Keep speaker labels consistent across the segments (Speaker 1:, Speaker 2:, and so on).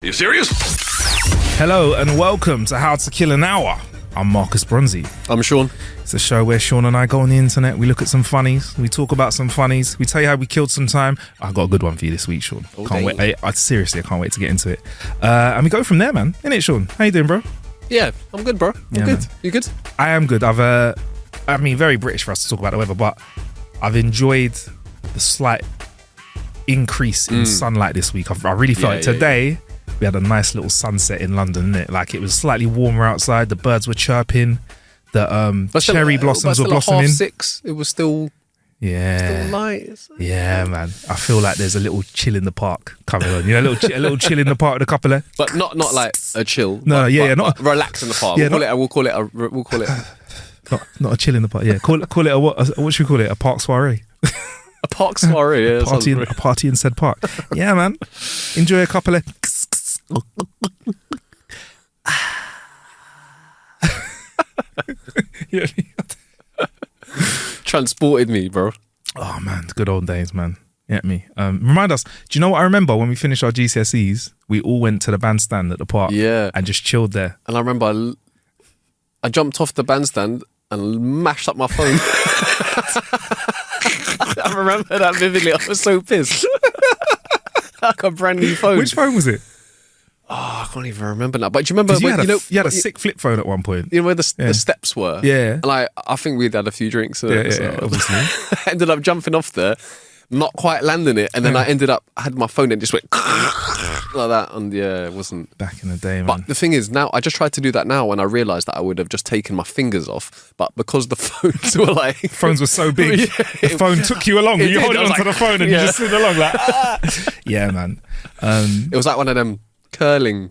Speaker 1: Are you serious?
Speaker 2: Hello and welcome to How to Kill an Hour. I'm Marcus Bronzy.
Speaker 3: I'm Sean.
Speaker 2: It's a show where Sean and I go on the internet, we look at some funnies, we talk about some funnies, we tell you how we killed some time. I've got a good one for you this week, Sean. Can't wait. Seriously, I can't wait to get into it. And we go from there, man. Innit, Sean? How you doing, bro?
Speaker 3: Yeah, I'm good, bro. I'm good. Man. You good?
Speaker 2: I am good. Very British for us to talk about the weather, but I've enjoyed the slight increase in sunlight this week. I really felt it. Today, we had a nice little sunset in London, innit? Like, it was slightly warmer outside. The birds were chirping. The cherry blossoms were blossoming.
Speaker 3: At 6:30, it was still light.
Speaker 2: Yeah, man. I feel like there's a little chill in the park coming on. You know, a little chill in the park with a couple of...
Speaker 3: But not like a chill.
Speaker 2: No,
Speaker 3: but relax in the park.
Speaker 2: Yeah,
Speaker 3: we'll call it
Speaker 2: not a chill in the park. Yeah, call it a what should we call it? A park soiree.
Speaker 3: A park soiree. Yeah,
Speaker 2: a party in said park. Yeah, man. Enjoy a couple of...
Speaker 3: Transported me, bro.
Speaker 2: Oh man, good old days, man. Get me. Remind us, do you know what I remember when we finished our GCSEs? We all went to the bandstand at the park and just chilled there.
Speaker 3: And I remember I jumped off the bandstand and mashed up my phone. I remember that vividly. I was so pissed. Like a brand new phone.
Speaker 2: Which phone was it?
Speaker 3: Oh, I can't even remember now. But do you remember
Speaker 2: you had a sick flip phone at one point?
Speaker 3: You know where the steps were?
Speaker 2: Yeah.
Speaker 3: And I think we'd had a few drinks.
Speaker 2: Obviously.
Speaker 3: I ended up jumping off there, not quite landing it, and then I had my phone and just went like that. And it wasn't...
Speaker 2: Back in the day, man.
Speaker 3: But the thing is, now, I just tried to do that now and I realised that I would have just taken my fingers off. But because the phones were like...
Speaker 2: Phones were so big, the phone took you along. You hold on to the phone and you just slid along like... Yeah, man.
Speaker 3: It was like one of them... curling,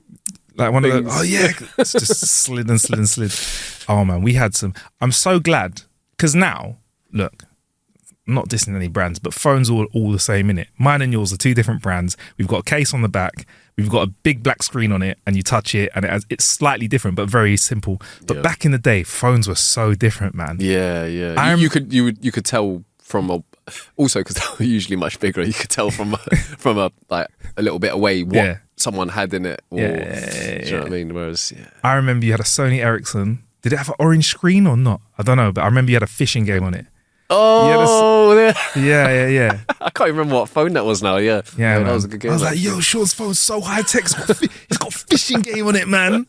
Speaker 2: like one things. Of those. It's just slid and slid and slid. Oh man, we had some. I'm so glad because now, look, I'm not dissing any brands, but phones are all the same in it. Mine and yours are two different brands. We've got a case on the back. We've got a big black screen on it, and you touch it, and it's slightly different, but very simple. But back in the day, phones were so different, man.
Speaker 3: Yeah. You could tell from a. Also, because they were usually much bigger, you could tell from a like a little bit away what someone had in it. Or, do you know what I mean? Whereas,
Speaker 2: I remember you had a Sony Ericsson. Did it have an orange screen or not? I don't know, but I remember you had a fishing game on it.
Speaker 3: Oh,
Speaker 2: yeah.
Speaker 3: I can't even remember what phone that was now. Yeah,
Speaker 2: that
Speaker 3: was a good game.
Speaker 2: I was like, yo, Sean's phone's so high tech. It's got a fishing game on it, man.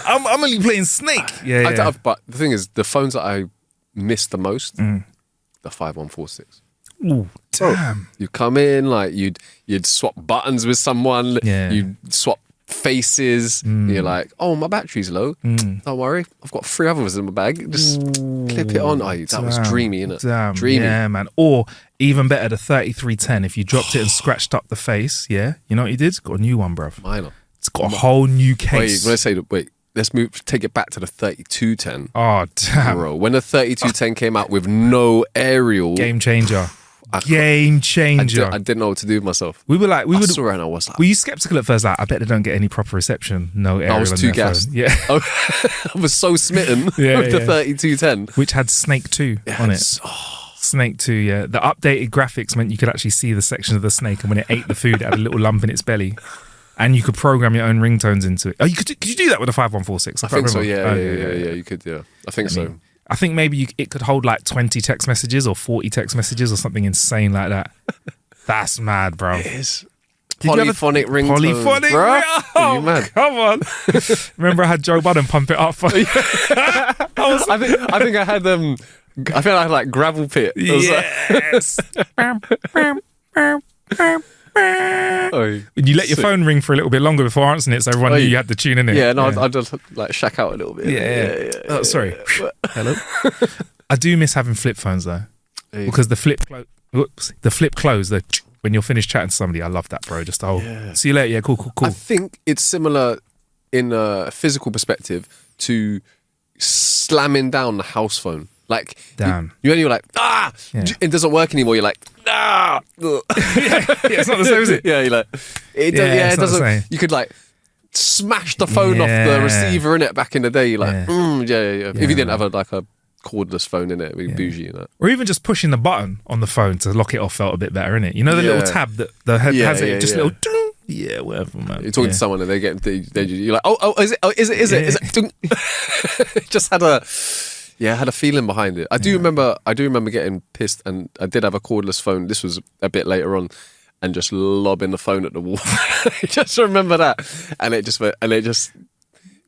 Speaker 2: I'm only playing Snake.
Speaker 3: But the thing is, the phones that I miss the most, the 5146.
Speaker 2: Ooh, damn.
Speaker 3: You come in, like you'd swap buttons with someone, you'd swap faces, you're like, oh, my battery's low. Don't worry, I've got 3 others in my bag. Just clip it on. Oh, that was dreamy, innit?
Speaker 2: Damn.
Speaker 3: Dreamy.
Speaker 2: Yeah, man. Or even better, the 3310. If you dropped it and scratched up the face, you know what you did? Got a new one, bruv.
Speaker 3: Minor.
Speaker 2: It's got a whole new case.
Speaker 3: Let's take it back to the 3210.
Speaker 2: Oh, damn.
Speaker 3: Bro, when the 3210 came out with no aerial.
Speaker 2: Game changer. Game changer.
Speaker 3: I didn't know what to do with myself.
Speaker 2: I was
Speaker 3: like,
Speaker 2: were you skeptical at first? Like, I bet they don't get any proper reception. No aerial.
Speaker 3: I was too gassed.
Speaker 2: Yeah.
Speaker 3: I was so smitten with the 3210.
Speaker 2: Which had Snake 2 on it. Snake 2, yeah. The updated graphics meant you could actually see the section of the snake, and when it ate the food, it had a little lump in its belly. And you could program your own ringtones into it. Oh, could you do that with a 5146?
Speaker 3: I think so, yeah, you could, yeah. I think so.
Speaker 2: I think maybe it could hold like 20 text messages or 40 text messages or something insane like that. That's mad, bro.
Speaker 3: It is. Polyphonic ringtone.
Speaker 2: Polyphonic?
Speaker 3: Bro?
Speaker 2: Oh, you mad? Come on. Remember I had Joe Budden pump it up?
Speaker 3: I think I had like Gravel Pit.
Speaker 2: Yes. You let your phone ring for a little bit longer before answering it, so everyone knew you had the tune in it.
Speaker 3: Yeah, no, I'd just like shack out a little bit.
Speaker 2: Yeah. Sorry. Hello. I do miss having flip phones though, because the flip close. When you're finished chatting to somebody, I love that, bro. Just see you later. Yeah, cool.
Speaker 3: I think it's similar in a physical perspective to slamming down the house phone. Like,
Speaker 2: damn.
Speaker 3: You're like, it doesn't work anymore. You're like,
Speaker 2: it's not the same, is it?
Speaker 3: Yeah, you're like, it doesn't. You could like smash the phone off the receiver in it back in the day. You're like, If you didn't have a cordless phone in it, it'd be bougie, you know.
Speaker 2: Or even just pushing the button on the phone to lock it off felt a bit better, innit? You know the little tab that has it, just little ding, Yeah, whatever, man.
Speaker 3: You're talking to someone and you're like, is it? Just had a feeling behind it. I do remember getting pissed, and I did have a cordless phone. This was a bit later on, and just lobbing the phone at the wall. Just remember that, and it just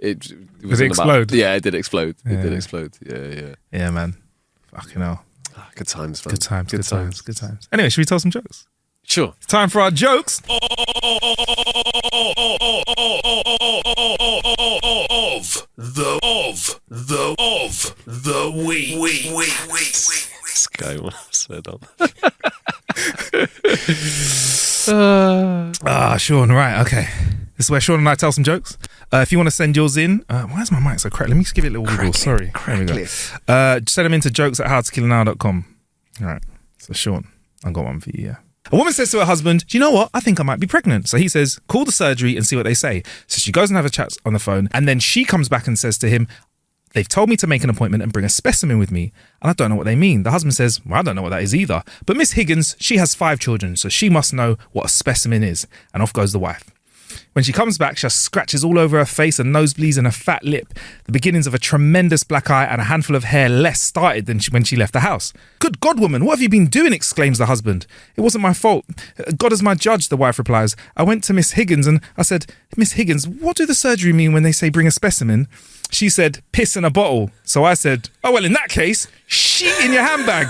Speaker 2: Did it explode?
Speaker 3: Yeah, it did explode. It did explode. Yeah.
Speaker 2: Yeah, man. Fucking hell.
Speaker 3: Good times, man.
Speaker 2: Good times. Anyway, should we tell some jokes?
Speaker 3: Sure.
Speaker 2: It's time for our jokes.
Speaker 1: Of the week.
Speaker 3: This guy was said on.
Speaker 2: Sean, right, okay. This is where Sean and I tell some jokes. If you want to send yours in, why is my mic so crackly? Let me just give it a little wiggle. Sorry. There we go. Send them in to jokes@howtokillanhour.com. All right. So Sean, I've got one for you, yeah. A woman says to her husband, do you know what? I think I might be pregnant. So he says, call the surgery and see what they say. So she goes and have a chat on the phone. And then she comes back and says to him, they've told me to make an appointment and bring a specimen with me. And I don't know what they mean. The husband says, well, I don't know what that is either. But Miss Higgins, she has 5 children, so she must know what a specimen is. And off goes the wife. When she comes back, she has scratches all over her face and nosebleeds and a fat lip. The beginnings of a tremendous black eye and a handful of hair less started than when she left the house. Good God, woman, what have you been doing? Exclaims the husband. It wasn't my fault. God is my judge, the wife replies. I went to Miss Higgins and I said, Miss Higgins, what do the surgery mean when they say bring a specimen? She said, piss in a bottle. So I said, oh, well, in that case, shit in your handbag.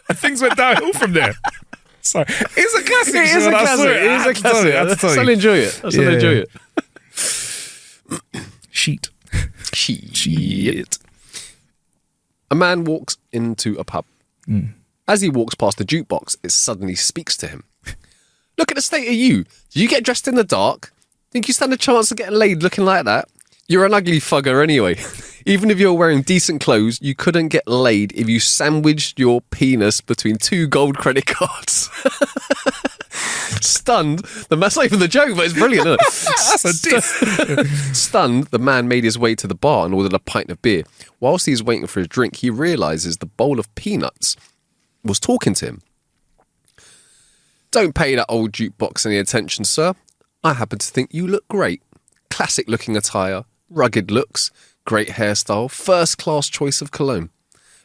Speaker 2: And things went downhill from there. Sorry. It's a classic.
Speaker 3: It is a classic. I still enjoy it. Enjoy it.
Speaker 2: Sheet.
Speaker 3: A man walks into a pub. As he walks past the jukebox, it suddenly speaks to him. Look at the state of you. Do you get dressed in the dark? Think you stand a chance of getting laid looking like that? You're an ugly fugger anyway. Even if you're wearing decent clothes, you couldn't get laid if you sandwiched your penis between 2 gold credit cards. Stunned, that's not even the joke, but it's brilliant, isn't it?
Speaker 2: That's a diss.
Speaker 3: Stunned, the man made his way to the bar and ordered a pint of beer. Whilst he's waiting for his drink, he realises the bowl of peanuts was talking to him. Don't pay that old jukebox any attention, sir. I happen to think you look great. Classic looking attire, rugged looks, great hairstyle, first-class choice of cologne.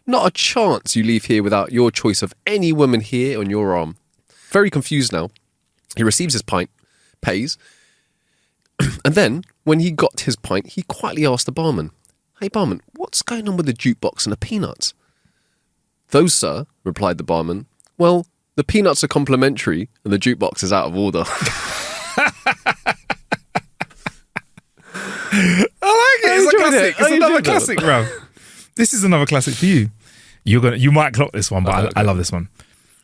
Speaker 3: Not a chance you leave here without your choice of any woman here on your arm. Very confused now, he receives his pint, pays, and then, when he got his pint, he quietly asked the barman, hey barman, what's going on with the jukebox and the peanuts? Those, sir, replied the barman, well, the peanuts are complimentary and the jukebox is out of order.
Speaker 2: I like it. It's a classic. It's another classic, bro. This is another classic for you. You might clock this one, but I love this one.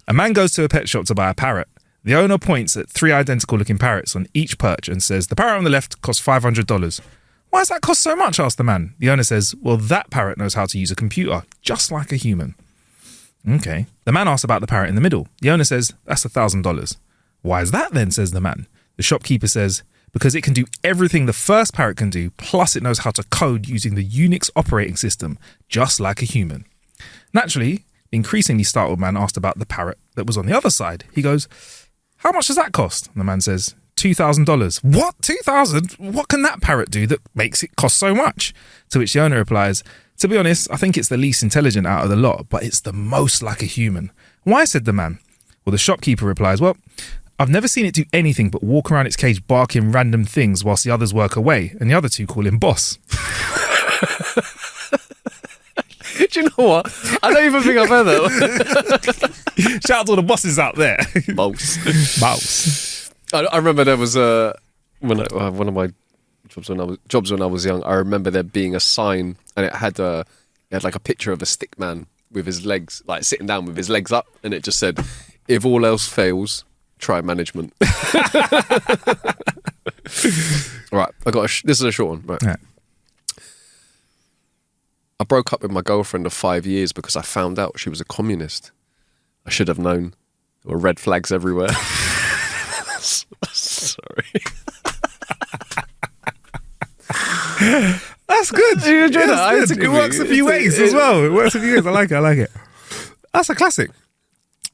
Speaker 2: A man goes to a pet shop to buy a parrot. The owner points at 3 identical looking parrots on each perch and says, the parrot on the left costs $500. Why does that cost so much? Asked the man. The owner says, well, that parrot knows how to use a computer, just like a human. Okay. The man asks about the parrot in the middle. The owner says, that's $1,000. Why is that then? Says the man. The shopkeeper says, because it can do everything the first parrot can do, plus it knows how to code using the Unix operating system, just like a human. Naturally, the increasingly startled man asked about the parrot that was on the other side. He goes, how much does that cost? And the man says, $2,000. What? $2,000? What can that parrot do that makes it cost so much? To which the owner replies, to be honest, I think it's the least intelligent out of the lot, but it's the most like a human. Why? Said the man. Well, the shopkeeper replies, well, I've never seen it do anything but walk around its cage barking random things whilst the others work away, and the other 2 call him boss.
Speaker 3: Do you know what? I don't even think I've heard that.
Speaker 2: Shout out to all the bosses out there.
Speaker 3: Mouse. I remember there was one of my jobs when I was young. I remember there being a sign, and it had like a picture of a stick man with his legs, like sitting down with his legs up, and it just said, "If all else fails, try management." Right, this is a short one. Right. Yeah. I broke up with my girlfriend of 5 years because I found out she was a communist. I should have known. There were red flags everywhere. Sorry.
Speaker 2: That's good.
Speaker 3: You enjoyed that?
Speaker 2: It works a few ways as well. It works a few ways. I like it. That's a classic.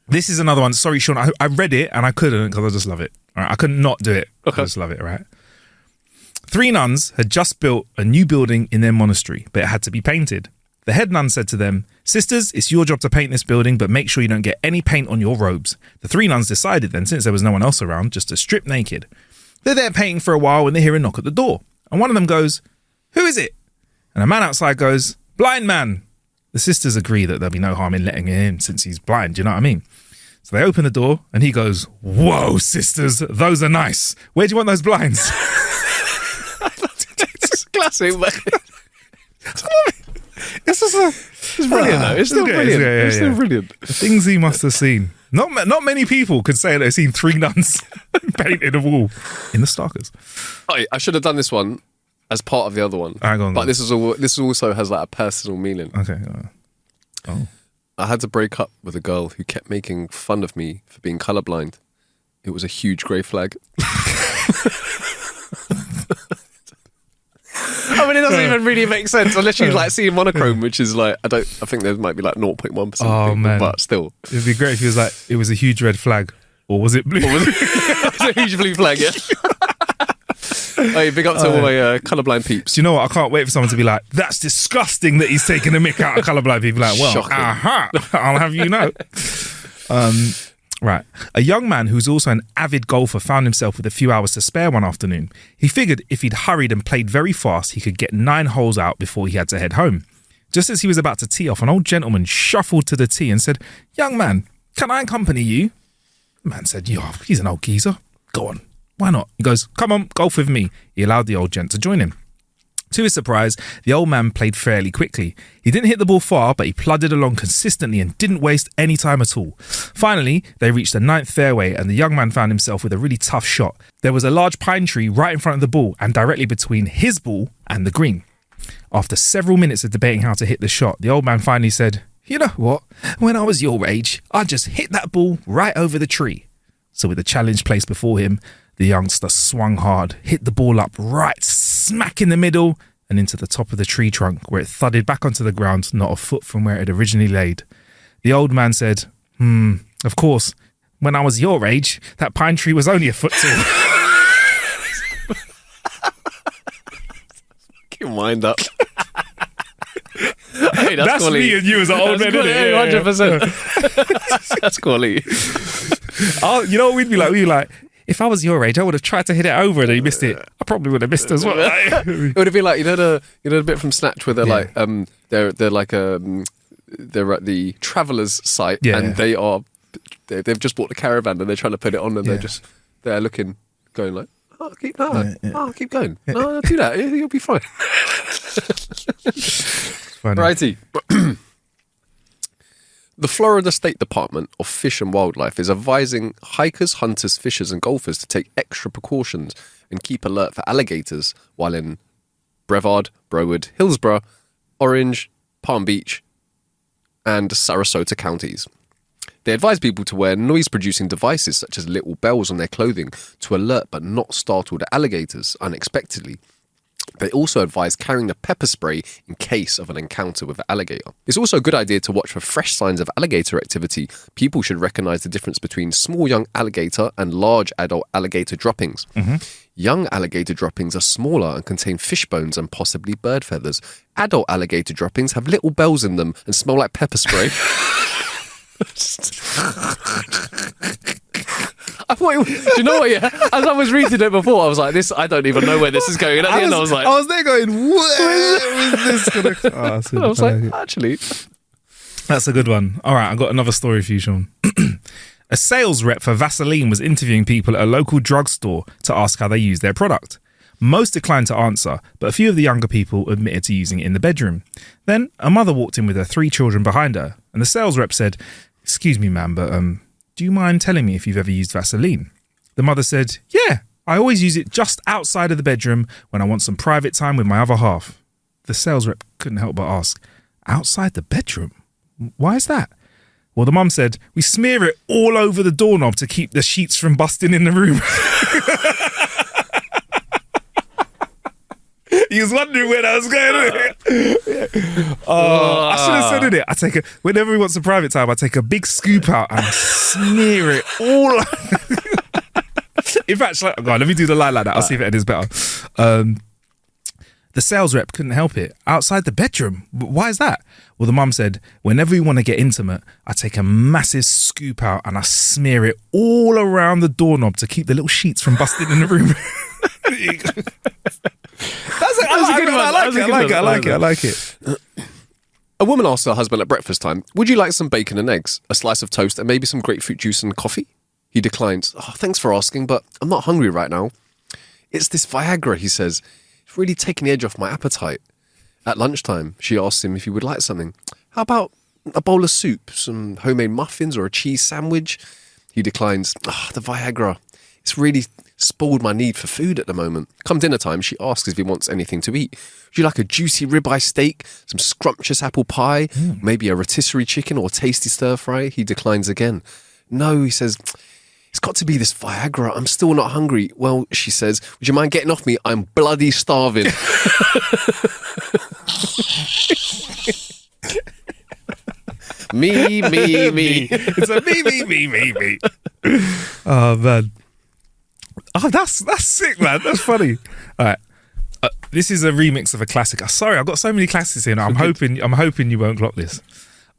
Speaker 2: This is another one. Sorry, Sean. I read it and I couldn't because I just love it. All right, I could not do it.
Speaker 3: Okay.
Speaker 2: I just love it, right? 3 nuns had just built a new building in their monastery, but it had to be painted. The head nun said to them, "Sisters, it's your job to paint this building, but make sure you don't get any paint on your robes." The 3 nuns decided then, since there was no one else around, just to strip naked. They're there painting for a while when they hear a knock at the door. And one of them goes, "Who is it?" And a man outside goes, "Blind man." The sisters agree that there'll be no harm in letting him in since he's blind, do you know what I mean? So they open the door and he goes, "Whoa, sisters, those are nice. Where do you want those blinds?"
Speaker 3: It's classic, mate.
Speaker 2: It's
Speaker 3: brilliant, though. It's still brilliant. It's still brilliant.
Speaker 2: The things he must have seen. Not many people could say they've seen 3 nuns painted a wall in the Starkers.
Speaker 3: Oh, I should have done this one as part of the other one.
Speaker 2: Go on.
Speaker 3: But this also has like a personal meaning.
Speaker 2: Okay. Oh.
Speaker 3: I had to break up with a girl who kept making fun of me for being colourblind. It was a huge grey flag. I mean, it doesn't even really make sense unless you like see monochrome, which is like I think there might be like 0.1%.
Speaker 2: Oh man,
Speaker 3: but still,
Speaker 2: it'd be great if he was like, it was a huge red flag, or was it blue?
Speaker 3: It was a huge blue flag. Yeah. Hey, big up to all my colourblind peeps.
Speaker 2: Do you know what? I can't wait for someone to be like, "That's disgusting that he's taking a mick out of colourblind people." Like, well, I'll have you know. Right. A young man who's also an avid golfer found himself with a few hours to spare one afternoon. He figured if he'd hurried and played very fast, he could get 9 holes out before he had to head home. Just as he was about to tee off, an old gentleman shuffled to the tee and said, "Young man, can I accompany you?" The man said, "Yo, he's an old geezer. Go on. Why not?" He goes, "Come on, golf with me." He allowed the old gent to join him. To his surprise, the old man played fairly quickly. He didn't hit the ball far, but he plodded along consistently and didn't waste any time at all. Finally, they reached the 9th fairway and the young man found himself with a really tough shot. There was a large pine tree right in front of the ball and directly between his ball and the green. After several minutes of debating how to hit the shot, the old man finally said, "You know what? When I was your age, I'd just hit that ball right over the tree." So with the challenge placed before him, the youngster swung hard, hit the ball up right smack in the middle and into the top of the tree trunk, where it thudded back onto the ground, not a foot from where it had originally laid. The old man said, "Of course, when I was your age, that pine tree was only a foot tall."
Speaker 3: Get your mind up. Hey, that's quality.
Speaker 2: Me and you as an old man, isn't it?
Speaker 3: 100%. That's quality.
Speaker 2: You know what we'd be like? We'd be like, if I was your age, I would have tried to hit it over and he missed it. I probably would have missed as well.
Speaker 3: It would have been like the bit from Snatch where they're like they're at the Travellers site and they've just bought the caravan and they're trying to put it on and they're looking, going like, keep going. No, do that. You'll be fine. Righty. The Florida State Department of Fish and Wildlife is advising hikers, hunters, fishers and golfers to take extra precautions and keep alert for alligators while in Brevard, Broward, Hillsborough, Orange, Palm Beach and Sarasota counties. They advise people to wear noise-producing devices such as little bells on their clothing to alert but not startle the alligators unexpectedly. They also advise carrying the pepper spray in case of an encounter with an alligator. It's also a good idea to watch for fresh signs of alligator activity. People should recognise the difference between small young alligator and large adult alligator droppings. Mm-hmm. Young alligator droppings are smaller and contain fish bones and possibly bird feathers. Adult alligator droppings have little bells in them and smell like pepper spray. I thought, do you know what? Yeah, as I was reading it before, I was like, "This, I don't even know where this is going." And at the end, I was
Speaker 2: there going, "Where is this going to?"
Speaker 3: I was like, actually,
Speaker 2: that's a good one. All right, I got another story for you, Sean. A sales rep for Vaseline was interviewing people at a local drugstore to ask how they use their product. Most declined to answer, but a few of the younger people admitted to using it in the bedroom. Then a mother walked in with her 3 children behind her, and the sales rep said, "Excuse me, ma'am, but do you mind telling me if you've ever used Vaseline?" The mother said, "Yeah, I always use it just outside of the bedroom when I want some private time with my other half." The sales rep couldn't help but ask, "Outside the bedroom? Why is that?" Well, the mum said, "We smear it all over the doorknob to keep the sheets from busting in the room." He was wondering where that was going. I should have said it. Whenever he wants a private time, I take a big scoop out and smear it all. In fact, go on, let me do the line like that. I'll see if it is better. The sales rep couldn't help it. Outside the bedroom. Why is that? Well, the mum said, whenever we want to get intimate, I take a massive scoop out and I smear it all around the doorknob to keep the little sheets from busting in the room. I like it.
Speaker 3: A woman asked her husband at breakfast time, would you like some bacon and eggs, a slice of toast, and maybe some grapefruit juice and coffee? He declined. Oh, thanks for asking, but I'm not hungry right now. It's this Viagra, he says. It's really taking the edge off my appetite. At lunchtime, she asked him if he would like something. How about a bowl of soup, some homemade muffins, or a cheese sandwich? He declines. The Viagra. It's really spoiled my need for food at the moment. Come dinner time, she asks if he wants anything to eat. Would you like a juicy ribeye steak, some scrumptious apple pie, maybe a rotisserie chicken or tasty stir fry? He declines again. No, he says, it's got to be this Viagra. I'm still not hungry. Well, she says, would you mind getting off me? I'm bloody starving. Me.
Speaker 2: It's a me. Oh, man. Oh, that's sick, man. That's funny. All right. This is a remix of a classic. Sorry, I've got so many classics in. I'm hoping you won't clock this.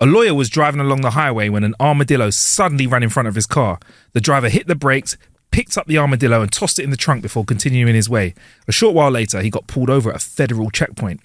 Speaker 2: A lawyer was driving along the highway when an armadillo suddenly ran in front of his car. The driver hit the brakes, picked up the armadillo and tossed it in the trunk before continuing his way. A short while later, he got pulled over at a federal checkpoint.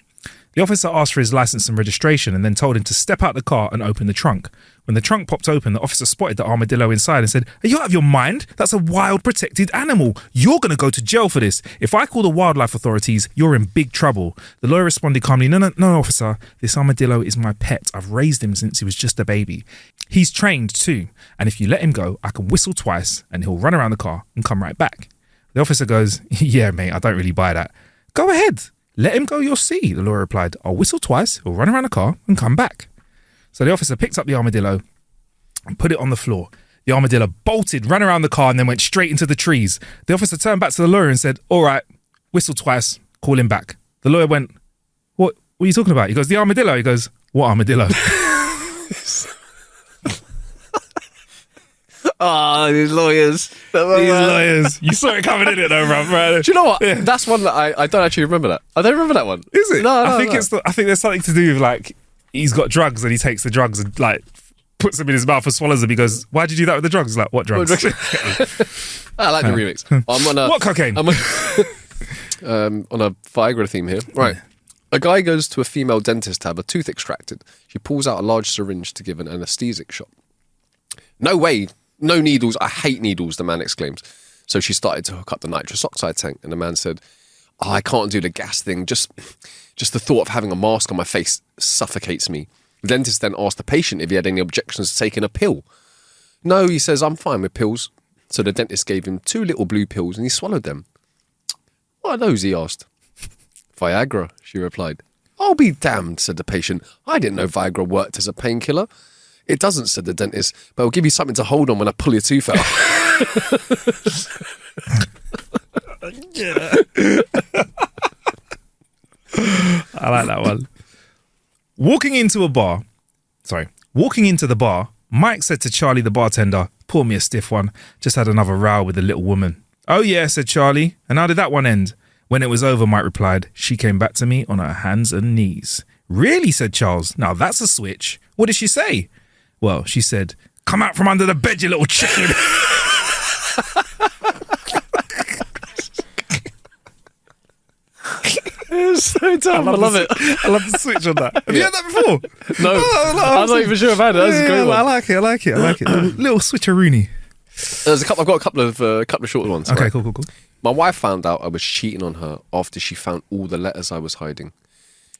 Speaker 2: The officer asked for his license and registration and then told him to step out the car and open the trunk. When the trunk popped open, the officer spotted the armadillo inside and said, "Are you out of your mind? That's a wild protected animal. You're going to go to jail for this. If I call the wildlife authorities, you're in big trouble." The lawyer responded calmly, No, officer. This armadillo is my pet. I've raised him since he was just a baby. He's trained too. And if you let him go, I can whistle twice and he'll run around the car and come right back. The officer goes, "Yeah, mate, I don't really buy that." "Go ahead. Let him go, you'll see," the lawyer replied. "I'll whistle twice, he'll run around the car and come back." So the officer picked up the armadillo and put it on the floor. The armadillo bolted, ran around the car and then went straight into the trees. The officer turned back to the lawyer and said, "All right, whistle twice, call him back." The lawyer went, What are you talking about?" He goes, "The armadillo." He goes, "What armadillo?"
Speaker 3: These lawyers.
Speaker 2: You saw it coming in it though, bro.
Speaker 3: Do you know what? Yeah. That's one that I don't actually remember that. I don't remember that one.
Speaker 2: Is it?
Speaker 3: No,
Speaker 2: I think there's something to do with like he's got drugs and he takes the drugs and like puts them in his mouth and swallows them. He goes, "Why'd you do that with the drugs?" Like, "What drugs?"
Speaker 3: I like the remix. I'm on
Speaker 2: what cocaine?
Speaker 3: I'm on a Viagra theme here. Right. A guy goes to a female dentist to have a tooth extracted. She pulls out a large syringe to give an anaesthetic shot. "No way. No needles. I hate needles," the man exclaims. So she started to hook up the nitrous oxide tank, and the man said, "I can't do the gas thing. Just the thought of having a mask on my face suffocates me." The dentist then asked the patient if he had any objections to taking a pill. "No," he says, "I'm fine with pills." So the dentist gave him 2 little blue pills and he swallowed them. "What are those?" he asked. "Viagra," she replied. "I'll be damned," said the patient. "I didn't know Viagra worked as a painkiller." "It doesn't," said the dentist, "but it'll give you something to hold on when I pull your tooth out."
Speaker 2: I like that one. Walking into the bar, Mike said to Charlie the bartender, "Pour me a stiff one. Just had another row with a little woman." "Oh yeah," said Charlie. "And how did that one end?" When it was over, Mike replied, "She came back to me on her hands and knees." "Really?" said Charles. "Now that's a switch. What did she say?" "Well, she said, 'Come out from under the bed, you little chicken.'"
Speaker 3: It's so dumb. I love it.
Speaker 2: I love the switch on that. Have you had that before?
Speaker 3: No. I'm not even sure I've had it. That's a great one.
Speaker 2: I like it. Little switcheroony.
Speaker 3: I've got a couple of short ones.
Speaker 2: Okay,
Speaker 3: right?
Speaker 2: cool.
Speaker 3: My wife found out I was cheating on her after she found all the letters I was hiding.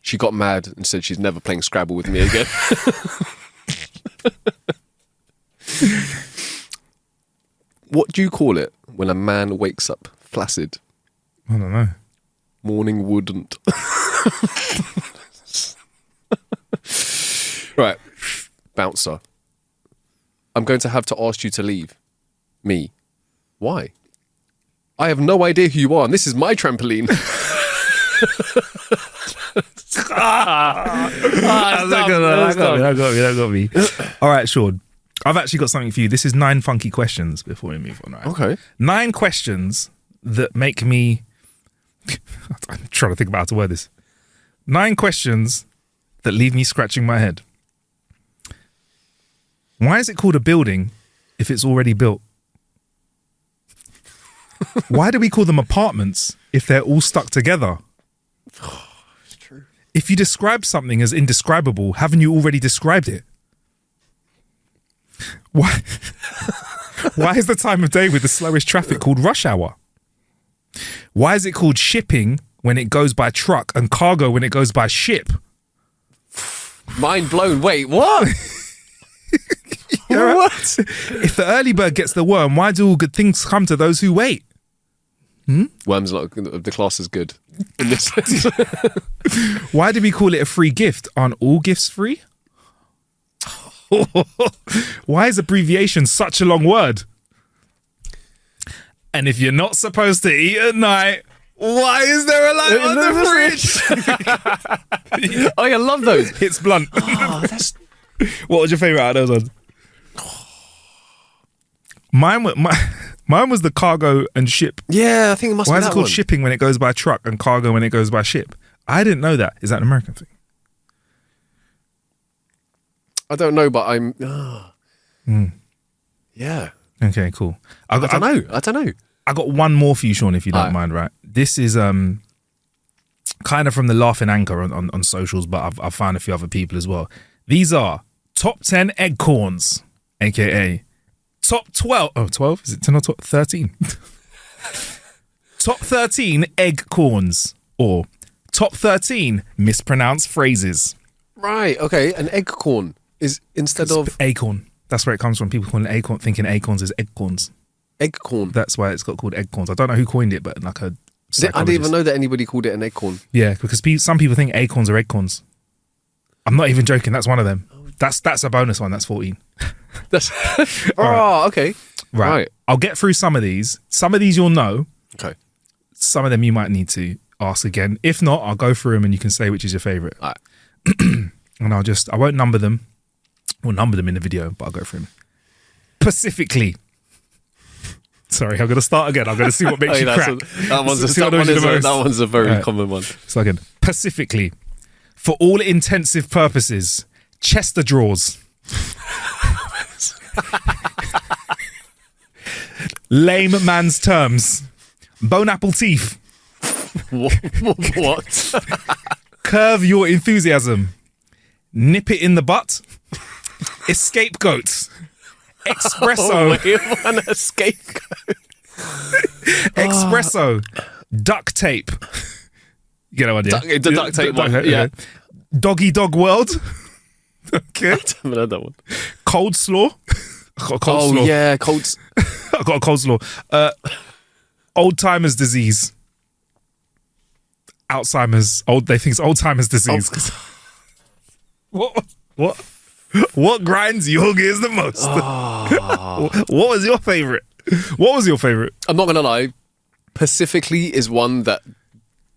Speaker 3: She got mad and said she's never playing Scrabble with me again. What do you call it when a man wakes up flaccid?
Speaker 2: I don't know.
Speaker 3: Morning wouldn't. Right. Bouncer. I'm going to have to ask you to leave. Me. Why? I have no idea who you are and this is my trampoline.
Speaker 2: That got me. All right, Sean. I've actually got something for you. This is 9 funky questions before we move on, right?
Speaker 3: Okay.
Speaker 2: 9 questions that make me... I'm trying to think about how to word this. 9 questions that leave me scratching my head. Why is it called a building if it's already built? Why do we call them apartments if they're all stuck together?
Speaker 3: It's true.
Speaker 2: If you describe something as indescribable, haven't you already described it? Why? Why is the time of day with the slowest traffic called rush hour? Why is it called shipping when it goes by truck and cargo when it goes by ship?
Speaker 3: Mind blown. Wait, what?
Speaker 2: What? If the early bird gets the worm, why do all good things come to those who wait?
Speaker 3: Worm's not the class is good in this sense.
Speaker 2: Why do we call it a free gift? Aren't all gifts free? Why is abbreviation such a long word? And if you're not supposed to eat at night, why is there a light on the fridge?
Speaker 3: Oh, I love those.
Speaker 2: It's blunt.
Speaker 3: Oh, that's...
Speaker 2: What was your favourite out of those ones? Mine was the cargo and ship.
Speaker 3: Yeah, I think it must be
Speaker 2: Why
Speaker 3: that
Speaker 2: is it called
Speaker 3: one.
Speaker 2: shipping when it goes by truck and cargo when it goes by ship? I didn't know that. Is that an American thing?
Speaker 3: I don't know, but I'm... Yeah.
Speaker 2: Okay, cool.
Speaker 3: I don't know.
Speaker 2: I got one more for you, Sean, if you don't
Speaker 3: Alright.
Speaker 2: mind, right? This is kind of from the Laughing Anchor on socials, but I've found a few other people as well. These are top 10 eggcorns, aka top 12. Oh, 12? Is it 10 or 12? 13? Top 13 eggcorns, or top 13 mispronounced phrases.
Speaker 3: Right, okay. An eggcorn is instead of...
Speaker 2: Acorn. That's where it comes from. People calling it acorn, thinking acorns is eggcorns.
Speaker 3: Eggcorn.
Speaker 2: That's why it's got called eggcorns. I don't know who coined it, but like a
Speaker 3: I didn't
Speaker 2: psychologist.
Speaker 3: even know that anybody called it an eggcorn.
Speaker 2: Yeah, because some people think acorns are eggcorns. I'm not even joking. That's one of them. That's a bonus one. That's 14.
Speaker 3: That's...
Speaker 2: Alright.
Speaker 3: okay.
Speaker 2: Right. I'll get through some of these. Some of these you'll know.
Speaker 3: Okay.
Speaker 2: Some of them you might need to ask again. If not, I'll go through them and you can say which is your favourite.
Speaker 3: All right.
Speaker 2: And I won't number them. We'll number them in the video, but I'll go through them. Specifically. Sorry, I'm going to start again. I'm going to see what makes you crack.
Speaker 3: That one's a very common one.
Speaker 2: So again, specifically, for all intensive purposes, Chester drawers. Lame man's terms. Bone apple teeth.
Speaker 3: What?
Speaker 2: Curve your enthusiasm. Nip it in the butt. Escapegoat. Espresso.
Speaker 3: Oh, wait, one scapegoat.
Speaker 2: Espresso. Duct tape. You know what I mean?
Speaker 3: The duct tape one, yeah.
Speaker 2: Doggy dog world. Okay.
Speaker 3: I haven't heard that one.
Speaker 2: Cold slaw. I got a cold slaw.
Speaker 3: Yeah, cold.
Speaker 2: I got a cold slaw. Old timers disease. Alzheimer's. They think it's old timers disease. What grinds your gears the most? What was your favourite? What was your favourite?
Speaker 3: I'm not gonna lie. Pacifically is one that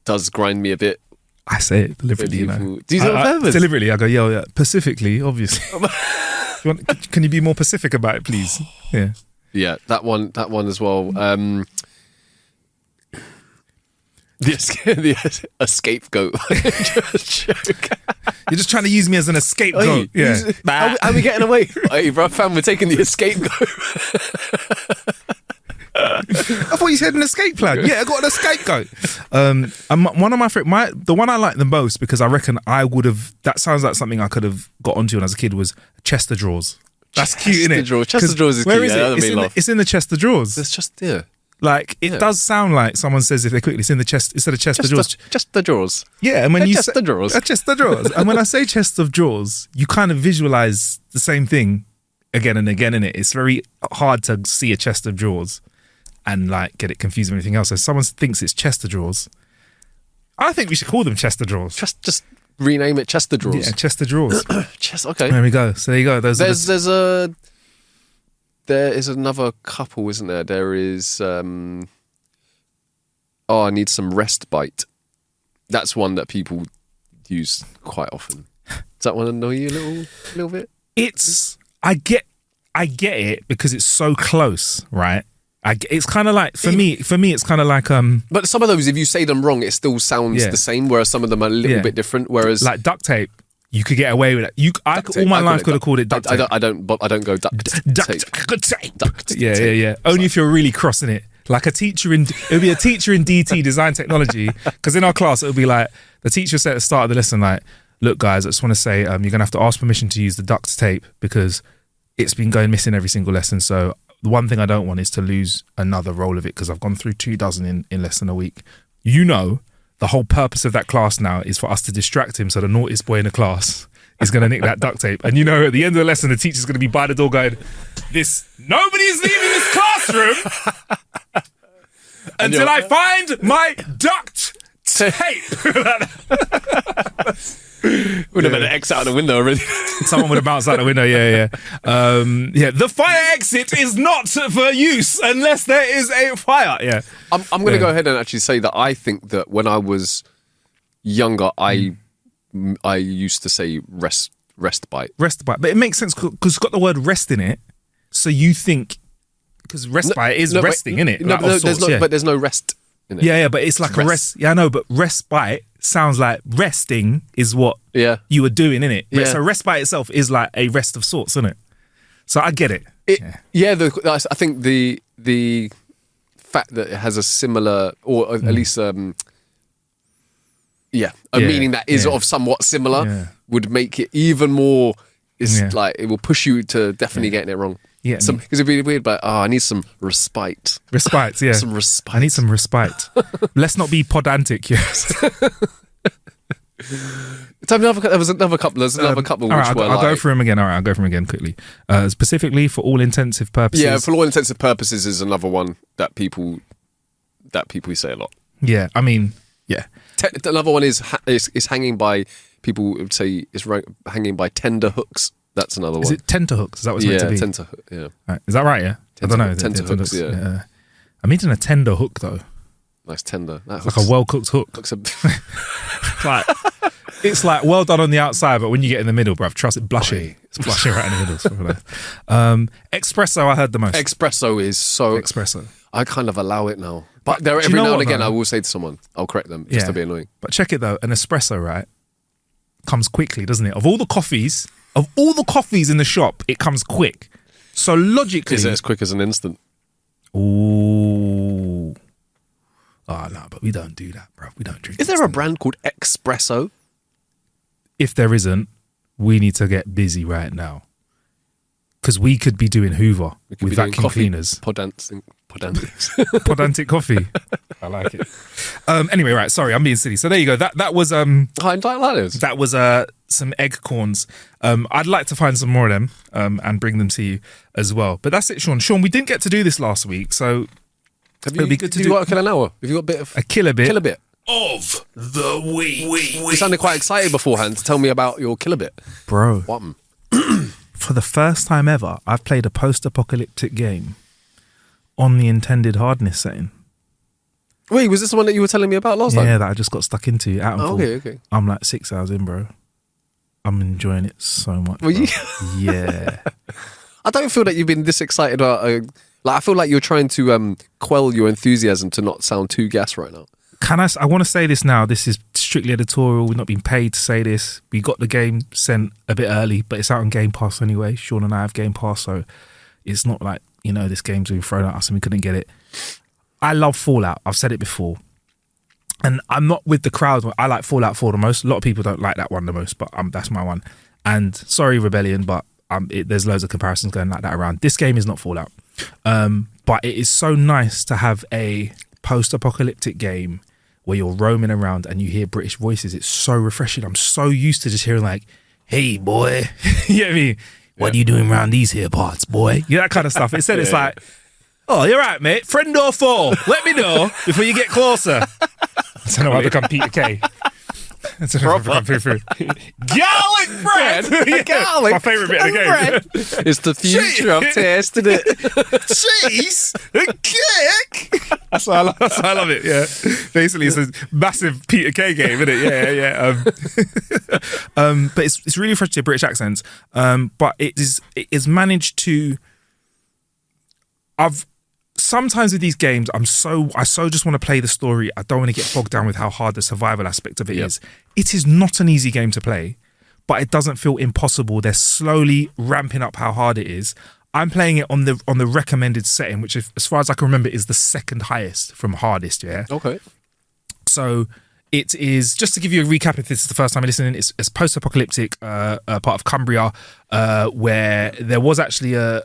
Speaker 3: does grind me a bit.
Speaker 2: I say it deliberately, you know.
Speaker 3: Do you say it on purpose?
Speaker 2: Deliberately, I go, yeah. Pacifically, obviously. Can you be more Pacific about it, please? Yeah.
Speaker 3: Yeah, that one as well. A scapegoat.
Speaker 2: You're just trying to use me as an scapegoat. Yeah.
Speaker 3: How are we getting away? Hey, bro, fam, we're taking the scapegoat.
Speaker 2: I thought you said an escape plan. Yeah, I got an scapegoat. And one of my the one I like the most, because I reckon I would have. That sounds like something I could have got onto when I was a kid. Was Chester drawers. That's cute, isn't it?
Speaker 3: Chester drawers is
Speaker 2: where
Speaker 3: cute.
Speaker 2: Is it? It's in the Chester drawers.
Speaker 3: It's just there.
Speaker 2: Like it does sound like someone says if they quickly, it's in the chest instead of chest of drawers.
Speaker 3: Just the drawers.
Speaker 2: Yeah, and when you
Speaker 3: chest
Speaker 2: say
Speaker 3: of drawers.
Speaker 2: A chest of drawers, and when I say chest of drawers, you kind of visualize the same thing again and again in it. It's very hard to see a chest of drawers and like get it confused with anything else. So if someone thinks it's chest of drawers, I think we should call them chest of drawers.
Speaker 3: Just rename it chest of drawers.
Speaker 2: Yeah, chest of drawers.
Speaker 3: Okay.
Speaker 2: There we go. So there you go.
Speaker 3: There is another couple, isn't there? There is. I need some respite. That's one that people use quite often. Does that one annoy you a little bit?
Speaker 2: I get it because it's so close, right? It's kind of like for me, it's kind of like
Speaker 3: But some of those, if you say them wrong, it still sounds the same. Whereas some of them are a little bit different. Whereas
Speaker 2: like duct tape, you could get away with it. All my life could have called it duct tape.
Speaker 3: I don't go duct tape. Duct
Speaker 2: Yeah.
Speaker 3: tape.
Speaker 2: Only if you're really crossing it. Like it would be a teacher in DT, design technology, because in our class it would be like the teacher said at the start of the lesson, like, look guys, I just want to say you're gonna have to ask permission to use the duct tape because it's been going missing every single lesson. So the one thing I don't want is to lose another roll of it because I've gone through 24 in less than a week. You know, the whole purpose of that class now is for us to distract him, so the naughtiest boy in the class is going to nick that duct tape. And you know, at the end of the lesson, the teacher's going to be by the door going, nobody's leaving this classroom until I find my duct tape.
Speaker 3: Would have been an X out of the window already.
Speaker 2: Someone would have bounced out the window, yeah. The fire exit is not for use unless there is a fire. Yeah.
Speaker 3: I'm going to go ahead and actually say that I think that when I was younger, I used to say respite.
Speaker 2: Respite. But it makes sense because it's got the word rest in it. So you think, because respite is resting, isn't it?
Speaker 3: But there's no rest in it.
Speaker 2: Yeah, but it's like a rest. Yeah, I know, but respite sounds like resting is what you were doing, innit? Yeah. So respite itself is like a rest of sorts, isn't it? So I get it.
Speaker 3: I think the fact that it has a similar, or at least meaning that is of somewhat similar would make it even more. Like it will push you to definitely getting it wrong. Yeah, because it'd be weird, but I need some respite.
Speaker 2: Respite, yeah.
Speaker 3: Some respite.
Speaker 2: I need some respite. Let's not be pedantic, yes.
Speaker 3: There was another couple. There's another couple.
Speaker 2: I'll go through them again. All right, I'll go through them again quickly. Specifically, for all intensive purposes.
Speaker 3: Yeah, for all intensive purposes is another one that people say a lot.
Speaker 2: Yeah, I mean, yeah.
Speaker 3: Another one is hanging by. People would say it's hanging by tender hooks. That's another one.
Speaker 2: Is it tenterhooks? Is that what it's meant to be?
Speaker 3: Tenterhook, yeah.
Speaker 2: Right. Is that right, yeah? I don't know.
Speaker 3: Tenterhooks, yeah.
Speaker 2: I'm eating a tender hook, though.
Speaker 3: Nice tender.
Speaker 2: It's like a well-cooked hook. It's like well done on the outside, but when you get in the middle, bruv, trust it, blushing. It's blushing right in the middle. Espresso, I heard the most.
Speaker 3: Espresso is so...
Speaker 2: Espresso.
Speaker 3: I kind of allow it now. But every now and again, I will say to someone, I'll correct them just to be annoying.
Speaker 2: But check it, though. An espresso, right, comes quickly, doesn't it? Of all the coffees in the shop, it comes quick. So logically...
Speaker 3: Is it as quick as an instant?
Speaker 2: Ooh. Oh, no, but we don't do that, bro. We don't drink.
Speaker 3: Is there a brand called Espresso?
Speaker 2: If there isn't, we need to get busy right now. Because we could be doing Hoover with vacuum cleaners. Podantic coffee. I like it. Anyway, right. Sorry, I'm being silly. So there you go. That was that was some eggcorns. I'd like to find some more of them and bring them to you as well. But that's it, Sean. Sean, we didn't get to do this last week, so it'll be good to do.
Speaker 3: You got a killer hour? Have you got a bit of
Speaker 2: a killer bit?
Speaker 3: Killer bit
Speaker 1: of the week.
Speaker 3: You sounded quite excited beforehand to tell me about your killer bit,
Speaker 2: bro.
Speaker 3: What?
Speaker 2: For the first time ever, I've played a post-apocalyptic game on the intended hardness setting.
Speaker 3: Wait, was this the one that you were telling me about last time?
Speaker 2: Yeah, that I just got stuck into. Atomfall.
Speaker 3: Oh, okay.
Speaker 2: I'm like 6 hours in, bro. I'm enjoying it so much. Yeah.
Speaker 3: I don't feel that you've been this excited about. I feel like you're trying to quell your enthusiasm to not sound too gas right now.
Speaker 2: I want to say this now. This is strictly editorial. We're not being paid to say this. We got the game sent a bit early, but it's out on Game Pass anyway. Sean and I have Game Pass, so it's not like, this game's been thrown at us and we couldn't get it. I love Fallout. I've said it before. And I'm not with the crowd. I like Fallout 4 the most. A lot of people don't like that one the most, but that's my one. And sorry, Rebellion, but there's loads of comparisons going like that around. This game is not Fallout. But it is so nice to have a post-apocalyptic game where you're roaming around and you hear British voices. It's so refreshing. I'm so used to just hearing like, hey, boy. You know what I mean? What are you doing around these here parts, boy? That kind of stuff. Instead, it's like, oh, you're right, mate. Friend or foe? Let me know before you get closer. I don't know why I become Peter Kay. I don't know why I become Frou-Frou.
Speaker 3: bread.
Speaker 2: Yeah,
Speaker 3: Get out of
Speaker 2: my favourite bit of the game.
Speaker 3: bread. It's the future of tasting it.
Speaker 2: Cheese, a cake. That's why I love it. Yeah, basically it's a massive Peter Kay game, isn't it? Yeah. But it's really frustrating British accents. But it is managed to. Sometimes with these games, I so just want to play the story. I don't want to get bogged down with how hard the survival aspect of it is. It is not an easy game to play, but it doesn't feel impossible. They're slowly ramping up how hard it is. I'm playing it on the recommended setting, which, as far as I can remember, is the second highest from hardest. Yeah.
Speaker 3: Okay.
Speaker 2: So it is, just to give you a recap, if this is the first time you're listening, it's post-apocalyptic, part of Cumbria, where there was actually a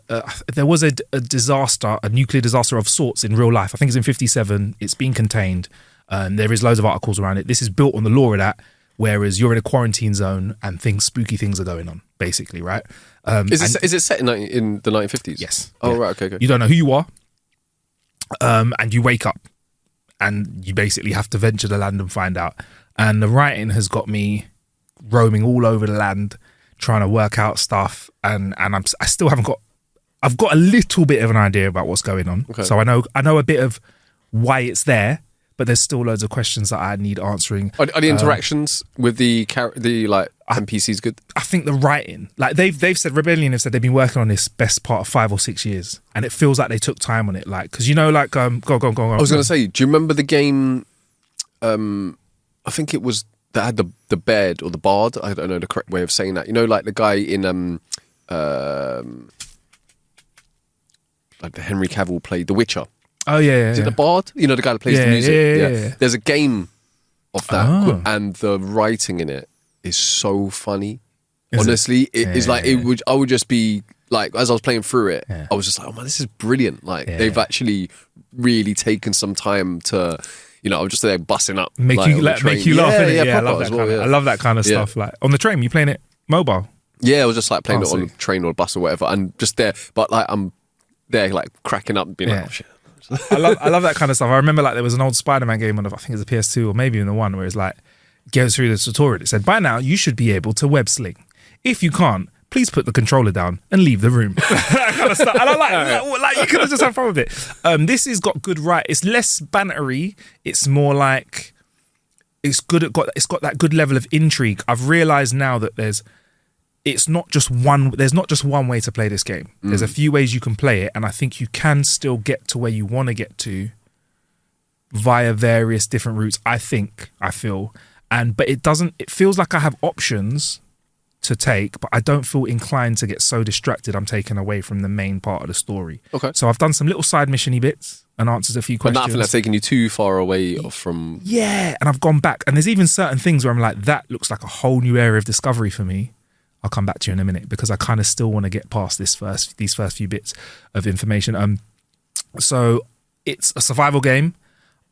Speaker 2: disaster, a nuclear disaster of sorts in real life. I think it's in 57. It's been contained. There is loads of articles around it. This is built on the lore of that, whereas you're in a quarantine zone and spooky things are going on, basically, right?
Speaker 3: Is it set in the 1950s?
Speaker 2: Yes.
Speaker 3: Oh,
Speaker 2: yeah.
Speaker 3: right, okay.
Speaker 2: You don't know who you are, and you wake up, and you basically have to venture the land and find out. And the writing has got me roaming all over the land, trying to work out stuff, and I still haven't got. I've got a little bit of an idea about what's going on, so I know a bit of why it's there, but there's still loads of questions that I need answering.
Speaker 3: Are the interactions with the NPCs good?
Speaker 2: I think the writing, like they've said, Rebellion have said they've been working on this best part of 5 or 6 years, and it feels like they took time on it. Like, because go on.
Speaker 3: I was going to say, do you remember the game? I think it was that had the bed or the bard. I don't know the correct way of saying that. You know, like the guy in like the Henry Cavill played The Witcher.
Speaker 2: Oh yeah.
Speaker 3: Is it the bard? You know, the guy that plays the music. Yeah. There's a game of that, and the writing in it is so funny. Honestly, it's like it would. I would just be like, as I was playing through it, I was just like, oh man, this is brilliant. Like they've actually really taken some time to, I was just there busting up,
Speaker 2: make you laugh. I love that
Speaker 3: well,
Speaker 2: I love that kind of stuff. Like on the train, you playing it mobile?
Speaker 3: Yeah, I was just like playing it on a train or a bus or whatever, and just there. But like I'm there, like cracking up, and being like, oh shit.
Speaker 2: I love that kind of stuff. I remember like there was an old Spider-Man game on, I think it was a PS2 or maybe even the one, where it's like goes through the tutorial. It said, by now you should be able to web sling. If you can't, please put the controller down and leave the room. That kind of stuff. And I like you could have just had fun with it. This has got good It's less bantery. It's more like it's got that good level of intrigue. I've realised now that there's not just one way to play this game. There's a few ways you can play it, and I think you can still get to where you want to get to via various different routes. I feel, but it feels like I have options to take, but I don't feel inclined to get so distracted I'm taken away from the main part of the story. Okay. So I've done some little side mission-y bits and answered a few questions.
Speaker 3: But nothing that's taken you too far away from...
Speaker 2: Yeah, and I've gone back, and there's even certain things where I'm like, that looks like a whole new area of discovery for me. I'll come back to you in a minute, because I kind of still want to get past these first few bits of information. So it's a survival game.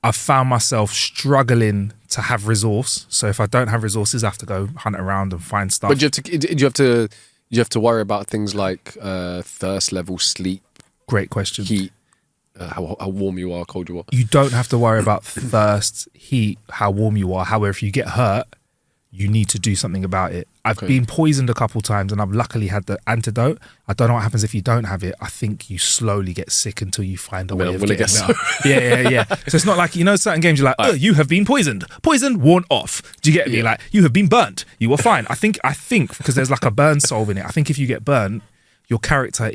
Speaker 2: I've found myself struggling to have resource. So if I don't have resources, I have to go hunt around and find stuff.
Speaker 3: But do you have to worry about things like thirst level, sleep?
Speaker 2: Great question.
Speaker 3: Heat, how warm you are, how cold you are.
Speaker 2: You don't have to worry about thirst, heat, how warm you are. However, if you get hurt, you need to do something about it. I've been poisoned a couple times, and I've luckily had the antidote. I don't know what happens if you don't have it. I think you slowly get sick until you find a way of getting out. Yeah. So it's not like, certain games you're like, oh, you have been poisoned. Poison worn off. Do you get me? Like, you have been burnt. You were fine. I think because there's like a burn solve in it. I think if you get burnt, your character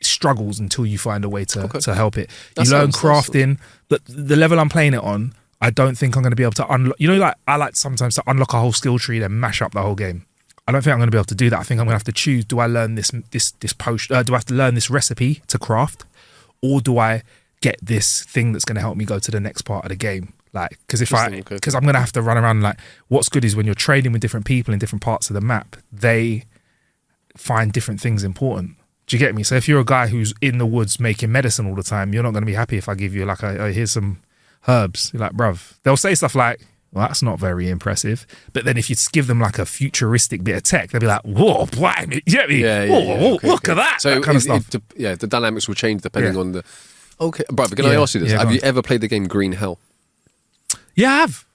Speaker 2: struggles until you find a way to help it. You learn crafting, but the level I'm playing it on, I don't think I'm going to be able to unlock. Like I like sometimes to unlock a whole skill tree, then mash up the whole game. I don't think I'm going to be able to do that. I think I'm going to have to choose: do I learn this potion? Do I have to learn this recipe to craft, or do I get this thing that's going to help me go to the next part of the game? Like, because I'm going to have to run around. Like, what's good is when you're trading with different people in different parts of the map, they find different things important. Do you get me? So if you're a guy who's in the woods making medicine all the time, you're not going to be happy if I give you like here's some herbs. You're like, bruv. They'll say stuff like, well, that's not very impressive. But then if you give them like a futuristic bit of tech, they'll be like, whoa, blimey. You get me? Look at that.
Speaker 3: So
Speaker 2: that kind of stuff.
Speaker 3: The dynamics will change depending on the... Okay, brother, can I ask you this? Have you ever played the game Green Hell?
Speaker 2: Yeah, I have.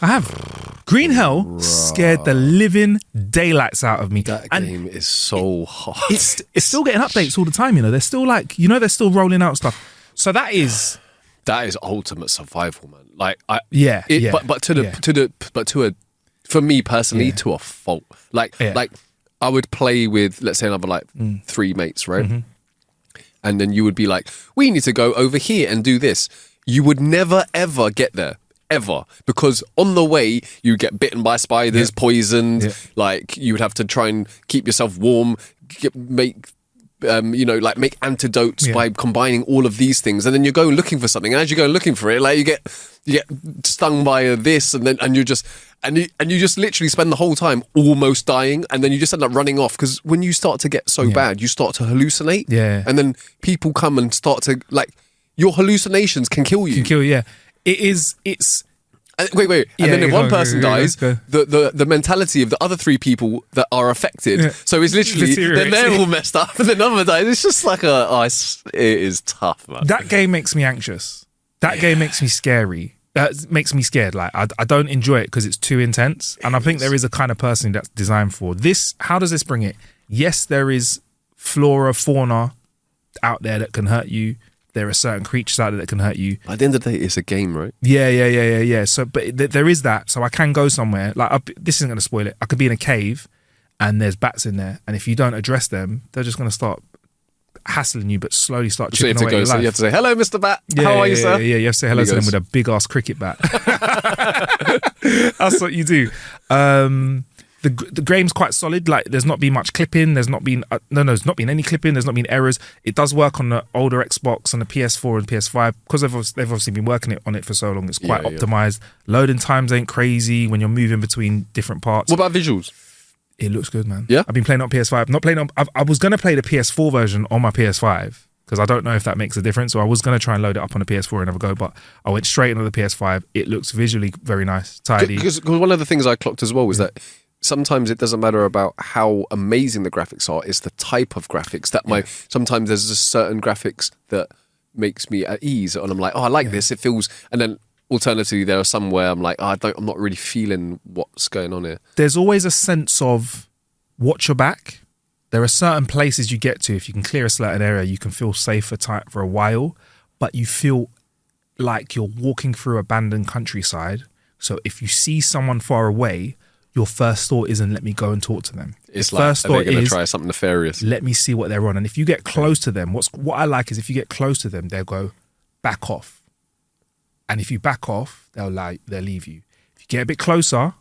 Speaker 2: I have. Green Hell scared the living daylights out of me.
Speaker 3: That game is so hard.
Speaker 2: It's still getting updates all the time. They're still they're still rolling out stuff. So that is
Speaker 3: ultimate survival, man. Like for me personally, to a fault. Like I would play with, let's say, another three mates, right? Mm-hmm. And then you would be like, we need to go over here and do this. You would never ever get there. Ever, because on the way you get bitten by spiders, poisoned. Like you would have to try and keep yourself warm, make antidotes by combining all of these things, and then you go looking for something. And as you go looking for it, like you get stung by this, and you just literally spend the whole time almost dying, and then you just end up running off because when you start to get so bad, you start to hallucinate. Yeah, and then people come and start to your hallucinations can kill you. It's wait. And then if one person dies, the mentality of the other three people that are affected. So it's literally then they're all messed up, and then another dies. It's just like it is tough, man.
Speaker 2: That game makes me anxious. That game makes me scary. That makes me scared. Like I don't enjoy it because it's too intense. And I think there is a kind of person that's designed for this. How does this bring it? Yes, there is flora, fauna out there that can hurt you. There are certain creatures out there that can hurt you.
Speaker 3: At the end of the day, it's a game, right?
Speaker 2: Yeah. So, but there is that. So I can go somewhere. This isn't going to spoil it. I could be in a cave, and there's bats in there. And if you don't address them, they're just going to start hassling you, but slowly start chipping away your life.
Speaker 3: So you have to say, "Hello, Mr. Bat. How are you, sir?"
Speaker 2: Yeah. You have to say hello to them with a big ass cricket bat. That's what you do. The game's quite solid. Like there's not been much clipping. There's not been there's not been any clipping. There's not been errors. It does work on the older Xbox and the PS4 and PS5 because they've obviously been working on it for so long. It's quite optimized. Loading times ain't crazy when you're moving between different parts.
Speaker 3: What about visuals?
Speaker 2: It looks good, man.
Speaker 3: Yeah,
Speaker 2: I've been playing on PS5. Not playing on. I was gonna play the PS4 version on my PS5 because I don't know if that makes a difference. So I was gonna try and load it up on the PS4 and have a go, but I went straight into the PS5. It looks visually very nice, tidy.
Speaker 3: Because one of the things I clocked as well was that sometimes it doesn't matter about how amazing the graphics are, it's the type of graphics that sometimes there's just certain graphics that makes me at ease and I'm like, I like this, it feels, and then alternatively there are some where I'm like, I'm not really feeling what's going on here.
Speaker 2: There's always a sense of watch your back. There are certain places you get to, if you can clear a certain area, you can feel safe for a while, but you feel like you're walking through abandoned countryside. So if you see someone far away, your first thought isn't let me go and talk to them.
Speaker 3: It's like, are they going to try something nefarious?
Speaker 2: Let me see what they're on. And if you get close to them, what I like is if you get close to them, they'll go, back off. And if you back off, they'll leave you. If you get a bit closer,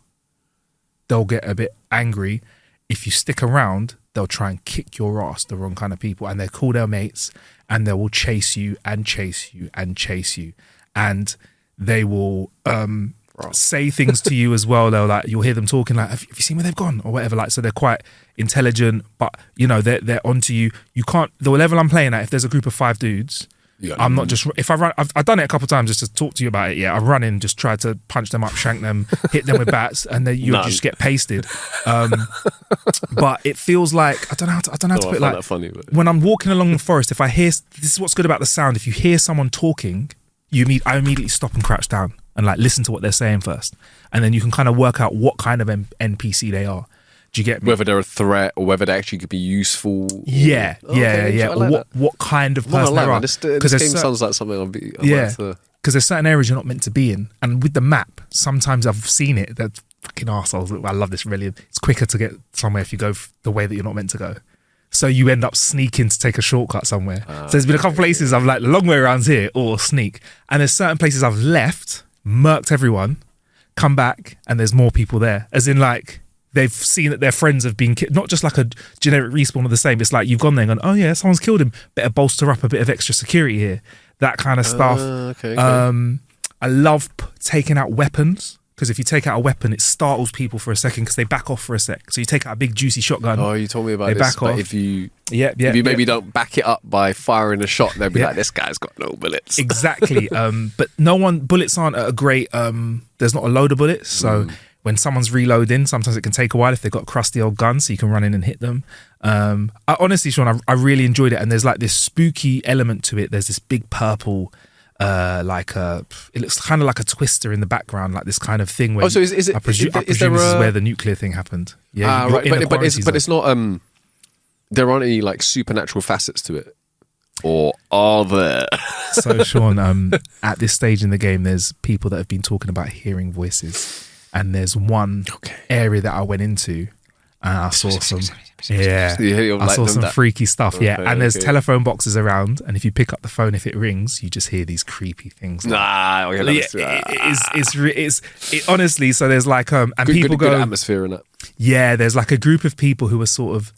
Speaker 2: they'll get a bit angry. If you stick around, they'll try and kick your ass, the wrong kind of people. And they'll call their mates and they will chase you and chase you and chase you. And they will say things to you as well. You'll hear them talking like, have you seen where they've gone or whatever? So they're quite intelligent, but they're onto you. You can't, the level I'm playing at, if there's a group of 5 dudes, I'm not just, if I run, I've done it a couple of times just to talk to you about it. Yeah, I run in, just try to punch them up, shank them, hit them with bats, and then you just get pasted. But it feels like, I don't know how to put it. Like,
Speaker 3: funny, but
Speaker 2: when I'm walking along the forest, if I hear, this is what's good about the sound, if you hear someone talking, I immediately stop and crouch down and listen to what they're saying first, and then you can kind of work out what kind of NPC they are. Do you get me?
Speaker 3: Whether they're a threat or whether they actually could be useful.
Speaker 2: Yeah. Or what kind of person they are.
Speaker 3: This game sounds like something I'll be.
Speaker 2: Because there's certain areas you're not meant to be in, and with the map, sometimes I've seen it. They're fucking arseholes. I love this. Really, it's quicker to get somewhere if you go the way that you're not meant to go. So you end up sneaking to take a shortcut somewhere. So there's been a couple places I've the long way around here or sneak, and there's certain places I've left, murked everyone, come back, and there's more people there. As in they've seen that their friends have been killed. Not just like a generic respawn of the same. It's like you've gone there and gone, oh yeah, someone's killed him. Better bolster up a bit of extra security here. That kind of stuff.
Speaker 3: Okay.
Speaker 2: I love taking out weapons. Because if you take out a weapon, it startles people for a second because they back off for a sec. So you take out a big juicy shotgun.
Speaker 3: Oh, you told me about this.
Speaker 2: Back off.
Speaker 3: If you maybe don't back it up by firing a shot, they'll be like, this guy's got no bullets.
Speaker 2: Exactly. But bullets aren't a great, there's not a load of bullets. So when someone's reloading, sometimes it can take a while if they've got crusty old guns, so you can run in and hit them. Honestly, Sean, I really enjoyed it. And there's this spooky element to it. There's this big purple it looks kind of like a twister in the background, like this kind of thing where
Speaker 3: so is it
Speaker 2: I presume this is where the nuclear thing happened. Yeah,
Speaker 3: right, but it's not there aren't any like supernatural facets to it, or are there?
Speaker 2: So Sean, at this stage in the game, there's people that have been talking about hearing voices, and there's one area that I went into, and I saw some freaky stuff. And there's telephone boxes around, and if you pick up the phone, if it rings, you just hear these creepy things. It's honestly. So there's like and people go
Speaker 3: good atmosphere in it.
Speaker 2: Yeah, there's like a group of people who are sort of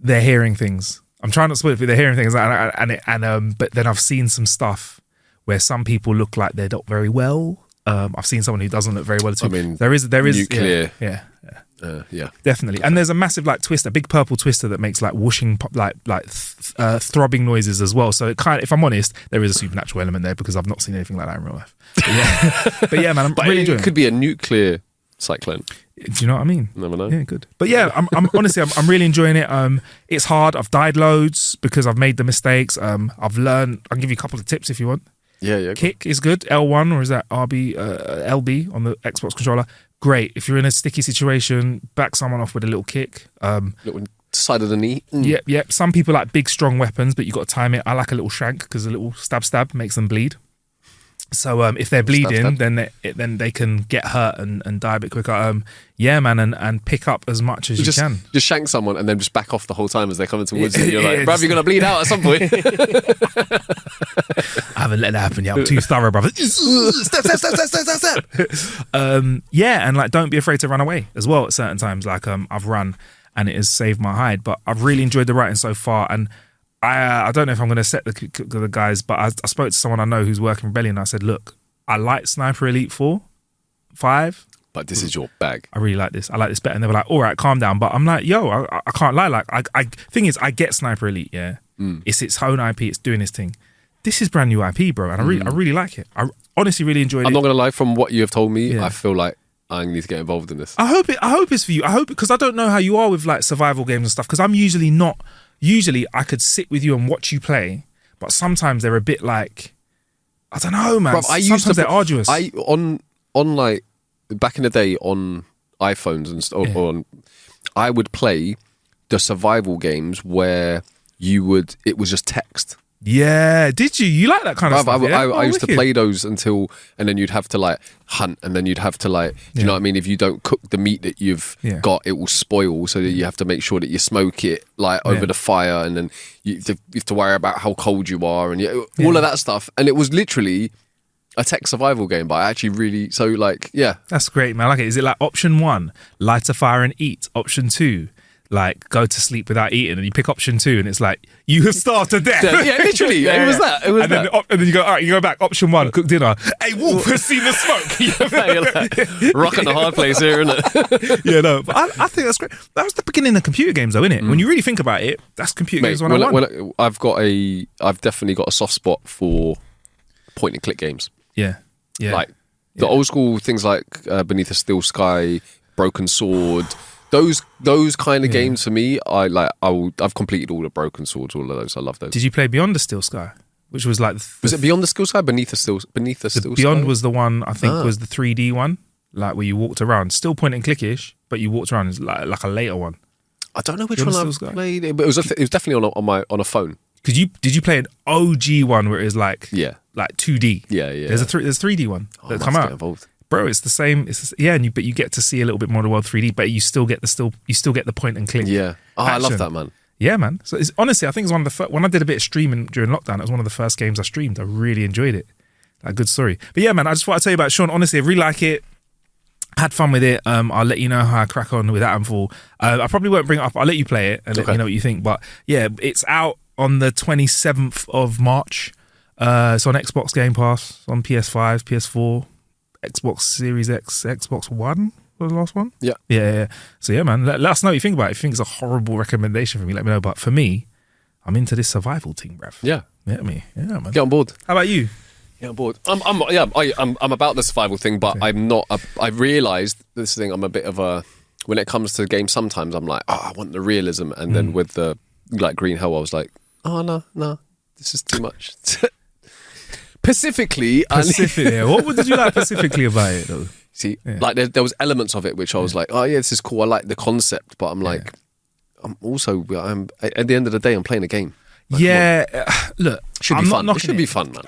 Speaker 2: they're hearing things. I'm trying not to spoil it, but they're hearing things, but then I've seen some stuff where some people look like they're not very well. I've seen someone who doesn't look very well too.
Speaker 3: I mean,
Speaker 2: there is
Speaker 3: nuclear.
Speaker 2: Yeah, definitely. And there's a massive like twister, a big purple twister that makes like whooshing, throbbing noises as well. So it kind of, if I'm honest, there is a supernatural element there because I've not seen anything like that in real life. But yeah, man, I'm really enjoying it.
Speaker 3: It could be a nuclear cyclone.
Speaker 2: Do you know what I mean?
Speaker 3: Never know.
Speaker 2: Yeah, good. But yeah, I'm honestly, I'm really enjoying it. It's hard. I've died loads because I've made the mistakes. I've learned. I'll give you a couple of tips if you want.
Speaker 3: Yeah.
Speaker 2: Kick is good. L1 or is that RB, LB on the Xbox controller? Great. If you're in a sticky situation, back someone off with a little kick.
Speaker 3: Little side of the knee.
Speaker 2: Yep. Some people like big, strong weapons, but you got to time it. I like a little shank because a little stab makes them bleed. So if they're bleeding, then they can get hurt and die a bit quicker. Yeah, man, and pick up as much as you can. Just
Speaker 3: shank someone and then just back off the whole time as they're coming towards you. You're like, bruv, you're going to bleed out at some point.
Speaker 2: I haven't let that happen yet. I'm too thorough, brother. Step. Yeah, and like, don't be afraid to run away as well at certain times. Like I've run and it has saved my hide, but I've really enjoyed the writing so far. And I don't know if I'm going to set the guys, but I spoke to someone I know who's working Rebellion. I said, look, I like Sniper Elite 5. But
Speaker 3: this is your bag.
Speaker 2: I really like this. I like this better. And they were like, all right, calm down. But I'm like, yo, I can't lie. Like, thing is, I get Sniper Elite, yeah. It's its own IP. It's doing its thing. This is brand new IP, bro. And I really like it. I honestly really enjoyed it.
Speaker 3: I'm not going to lie, from what you have told me, I feel like I need to get involved in this.
Speaker 2: I hope it's for you. I hope, because I don't know how you are with like survival games and stuff, because I'm usually not. Usually I could sit with you and watch you play, but sometimes they're a bit like, I don't know, man. Bro, sometimes they're arduous.
Speaker 3: On like back in the day on iPhones and stuff, I would play the survival games where it was just text.
Speaker 2: Yeah, did you? You like that kind of stuff?
Speaker 3: I used to play those and then you'd have to like hunt, and then you'd have to like, do you know what I mean? If you don't cook the meat that you've got, it will spoil. So that you have to make sure that you smoke it like over the fire, and then you have to worry about how cold you are and all of that stuff. And it was literally a tech survival game, but I actually that's
Speaker 2: great, man. I like it. Is it like option 1, light a fire and eat? Option 2, like go to sleep without eating, and you pick option 2 and it's like you have starved to death.
Speaker 3: Yeah, literally. It was that.
Speaker 2: And then you go, all right, you go back, option 1, cook dinner. Hey, Wolf has seen the smoke.
Speaker 3: Like, rocking the hard place here, isn't it?
Speaker 2: Yeah, no, but I think that's great. That was the beginning of computer games though, isn't it? When you really think about it, that's computer games 101.
Speaker 3: I've definitely got a soft spot for point and click games.
Speaker 2: Yeah.
Speaker 3: Like the old school things like Beneath a Steel Sky, Broken Sword, those kind of games for me. I've completed all the Broken Swords, all of those. I love those.
Speaker 2: Did you play Beyond the Steel Sky? Which was like
Speaker 3: was it Beyond the Steel Sky? Beneath the Steel Sky?
Speaker 2: Beyond was the one I think was the 3D one, like where you walked around, still point and click-ish, but you walked around. It's like a later one.
Speaker 3: I don't know which one I played, but it was definitely on a phone.
Speaker 2: Did you play an OG one where it was like 2D?
Speaker 3: Yeah.
Speaker 2: There's 3D one that come out.
Speaker 3: Involved.
Speaker 2: Bro, it's the same. But you get to see a little bit more of the world 3D, but you still get the point and click.
Speaker 3: Yeah. Oh, I love that, man.
Speaker 2: Yeah, man. So it's honestly, I think it's one of the first, when I did a bit of streaming during lockdown, it was one of the first games I streamed. I really enjoyed it. A good story. But yeah, man, I just want to tell you about Sean. Honestly, I really like it. Had fun with it. I'll let you know how I crack on with Atomfall. I probably won't bring it up. I'll let you play it and let me know what you think. But yeah, it's out on the 27th of March. It's on Xbox Game Pass, on PS5, PS4, Xbox Series X, Xbox One was the last one. Yeah. So yeah, man, let us know what you think about it. If you think it's a horrible recommendation for me, let me know. But for me, I'm into this survival thing, bruv.
Speaker 3: Yeah.
Speaker 2: Yeah, man.
Speaker 3: Get on board.
Speaker 2: How about you?
Speaker 3: Get on board. I'm about the survival thing, but I'm not. I've realised this thing. I'm a bit of a. When it comes to games, sometimes I'm like, I want the realism, and then with the like Green Hell, I was like, oh no, this is too much. Pacifically.
Speaker 2: Yeah. What did you like specifically about it though?
Speaker 3: See, like there was elements of it which I was like, oh yeah, this is cool. I like the concept, but I'm like, I'm at the end of the day, I'm playing a game. Like,
Speaker 2: look,
Speaker 3: should be fun. It should be fun, man.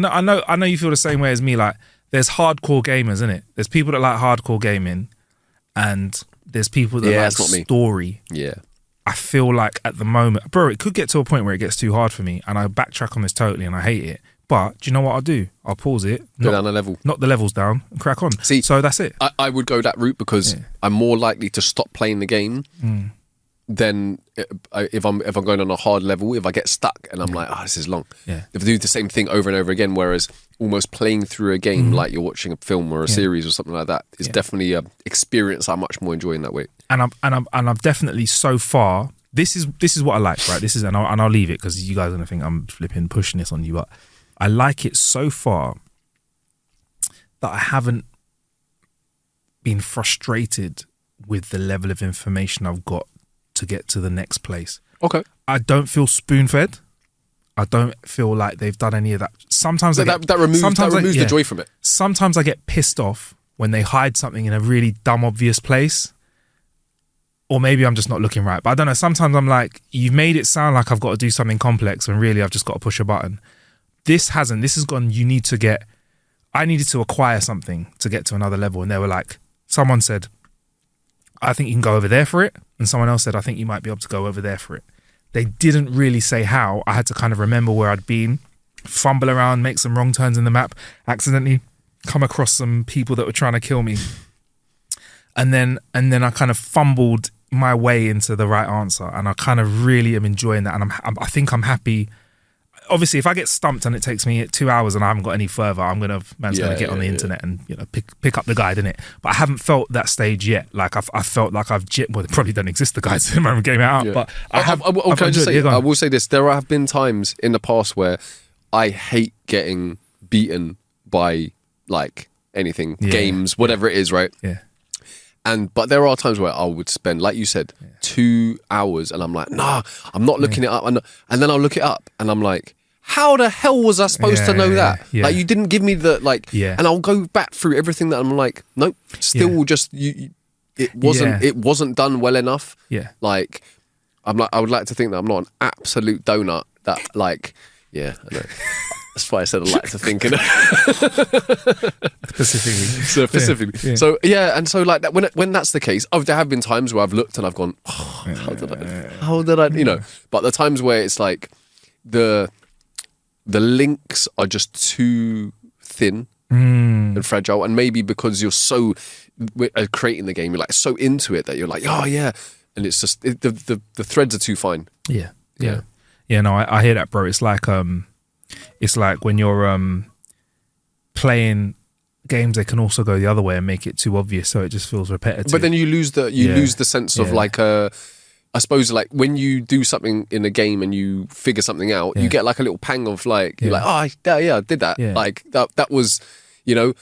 Speaker 2: I know you feel the same way as me. Like, there's hardcore gamers, innit? There's people that like hardcore gaming, and there's people that like story.
Speaker 3: Yeah.
Speaker 2: I feel like at the moment, bro, it could get to a point where it gets too hard for me, and I backtrack on this totally, and I hate it. But do you know what I'll do? I'll pause it,
Speaker 3: go down a level,
Speaker 2: knock the levels down, and crack on.
Speaker 3: See,
Speaker 2: so that's it.
Speaker 3: I would go that route because I'm more likely to stop playing the game than if I'm going on a hard level. If I get stuck and I'm like, this is long.
Speaker 2: Yeah.
Speaker 3: If I do the same thing over and over again, whereas almost playing through a game like you're watching a film or a series or something like that is definitely a experience I much more enjoy in that way.
Speaker 2: And I'm definitely so far. This is what I like, right? This is and I'll leave it because you guys are gonna think I'm flipping pushing this on you, but I like it so far that I haven't been frustrated with the level of information I've got to get to the next place.
Speaker 3: Okay.
Speaker 2: I don't feel spoon-fed. I don't feel like they've done any of that. Sometimes
Speaker 3: that removes the joy from it.
Speaker 2: Sometimes I get pissed off when they hide something in a really dumb, obvious place. Or maybe I'm just not looking right. But I don't know. Sometimes I'm like, you've made it sound like I've got to do something complex when really I've just got to push a button. This hasn't. This has gone, I needed to acquire something to get to another level. And they were like, someone said, I think you can go over there for it. And someone else said, I think you might be able to go over there for it. They didn't really say how. I had to kind of remember where I'd been, fumble around, make some wrong turns in the map, accidentally come across some people that were trying to kill me. And then I kind of fumbled my way into the right answer. And I kind of really am enjoying that. And I think I'm happy. Obviously, if I get stumped and it takes me 2 hours and I haven't got any further, gonna get on the internet and pick up the guide, innit? But I haven't felt that stage yet. Like I felt like they probably don't exist, the guides in my game out. Yeah. But
Speaker 3: I will say this: there have been times in the past where I hate getting beaten by like anything, games, whatever it is, right?
Speaker 2: Yeah.
Speaker 3: But there are times where I would spend, like you said, 2 hours, and I'm like, nah, I'm not looking it up, and then I'll look it up, and I'm like, how the hell was I supposed to know that? Yeah. Like, you didn't give me the and I'll go back through everything that I'm like, nope, still just it wasn't done well enough.
Speaker 2: Yeah,
Speaker 3: like I would like to think that I'm not an absolute donut. That I know. That's why I said I like to think. Specifically. Yeah. So and so like that when that's the case, there have been times where I've looked and I've gone, how did I? But the times where it's like the links are just too thin and fragile, and maybe because you're so creating the game, you're like so into it that you're like, oh yeah, and it's just the threads are too fine.
Speaker 2: Yeah. No, I hear that, bro. It's like when you're playing games, they can also go the other way and make it too obvious, so it just feels repetitive.
Speaker 3: But then you lose the sense of like I suppose like when you do something in a game and you figure something out, you get like a little pang of like, you're like, I did that. Yeah. Like that was, that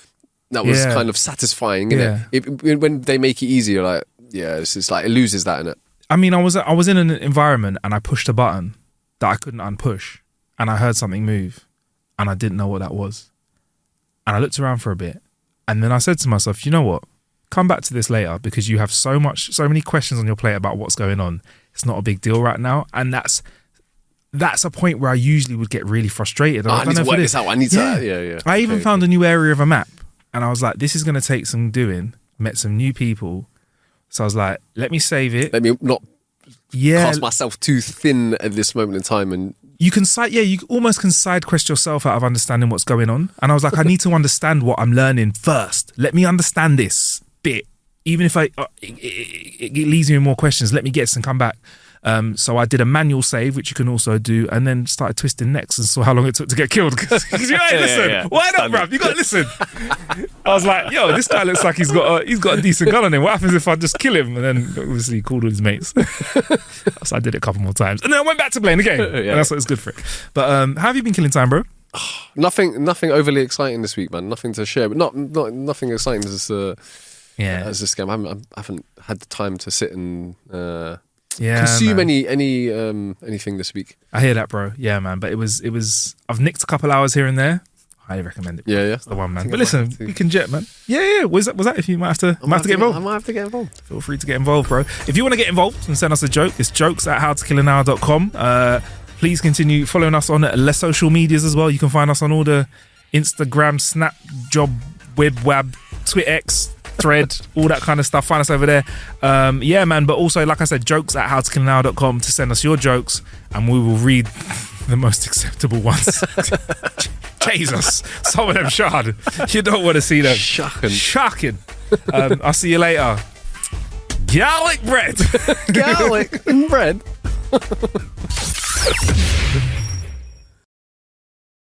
Speaker 3: was kind of satisfying, innit? When they make it easier, like, it's like it loses that, innit?
Speaker 2: I mean, I was in an environment and I pushed a button that I couldn't unpush, and I heard something move and I didn't know what that was. And I looked around for a bit, and then I said to myself, you know what? Come back to this later, because you have so many questions on your plate about what's going on. It's not a big deal right now. And that's a point where I usually would get really frustrated.
Speaker 3: I need to work this out. I need to.
Speaker 2: I even found a new area of a map, and I was like, this is going to take some doing. Met some new people. So I was like, let me save it.
Speaker 3: Let me not cast myself too thin at this moment in time. And
Speaker 2: you almost can side quest yourself out of understanding what's going on. And I was like, I need to understand what I'm learning first. Let me understand this bit, even if it leaves me with more questions. Let me get this and come back. So I did a manual save, which you can also do, and then started twisting necks and saw how long it took to get killed. Because why not, bruv? You got to listen. I was like, yo, this guy looks like he's got a decent gun on him. What happens if I just kill him? And then obviously he called all his mates. So I did it a couple more times, and then I went back to playing the game. And that's what it's good for it. But how have you been killing time, bro?
Speaker 3: Nothing overly exciting this week, man. Nothing to share, but not nothing exciting as this game. I haven't had the time to sit and consume anything this week.
Speaker 2: I hear that, bro. Yeah, man. But it was. I've nicked a couple hours here and there. Highly recommend it.
Speaker 3: Yeah.
Speaker 2: It's the one, man. But listen, we can jet, man. Yeah. Was that if you might have to get involved?
Speaker 3: I might have to get involved.
Speaker 2: Feel free to get involved, bro. If you want to get involved and send us a joke, it's jokes@howtokillanhour.com. Please continue following us on less social medias as well. You can find us on all the Instagram, Snap, Job, Web, TwitX, Thread, all that kind of stuff. Find us over there. Yeah, man. But also, like I said, jokes@howtokillanhour.com to send us your jokes, and we will read the most acceptable ones. Jesus, some of them shard. You don't want to see them. Shocking. I'll see you later. Garlic bread.
Speaker 3: Garlic and bread.